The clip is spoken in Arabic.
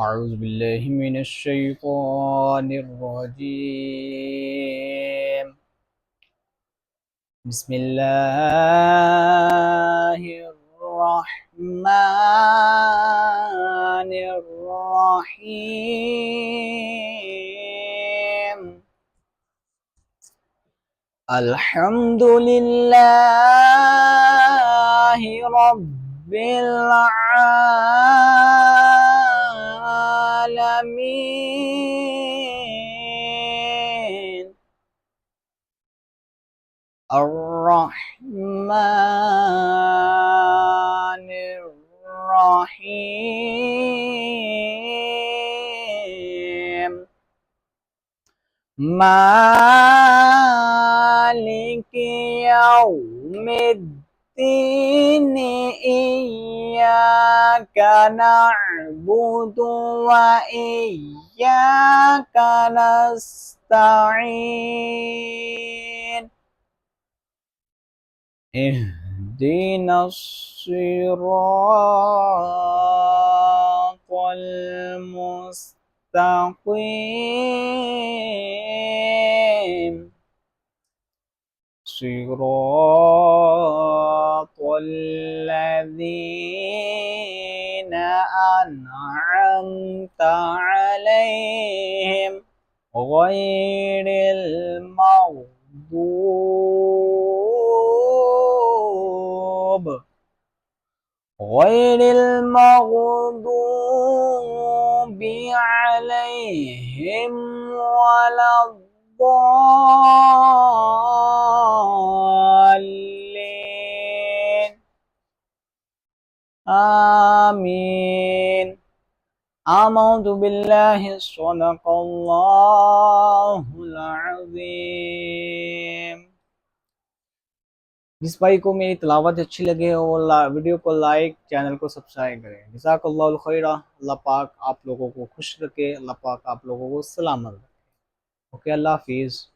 أعوذ بالله من الشيطان الرجيم. بسم الله الرحمن الرحيم. الحمد لله رب العالمين الرحمن الرحيم مالك يوم الدين إياك نعبد وإياك نستعين اهدنا الصراط المستقيم صراط الذين أنعمت عليهم غير المغضوب عليهم ولا الضالين آمين آمنت بالله صدق الله العظيम। जिस भाई को मेरी तिलावत अच्छी लगे वो वीडियो को लाइक, चैनल को सब्सक्राइब करें। जज़ाकल्लाहु खैरा। अल्लाह पाक आप लोगों को खुश रखे, अल्लाह पाक आप लोगों को सलामत रखे। ओके, अल्लाह हाफिज़।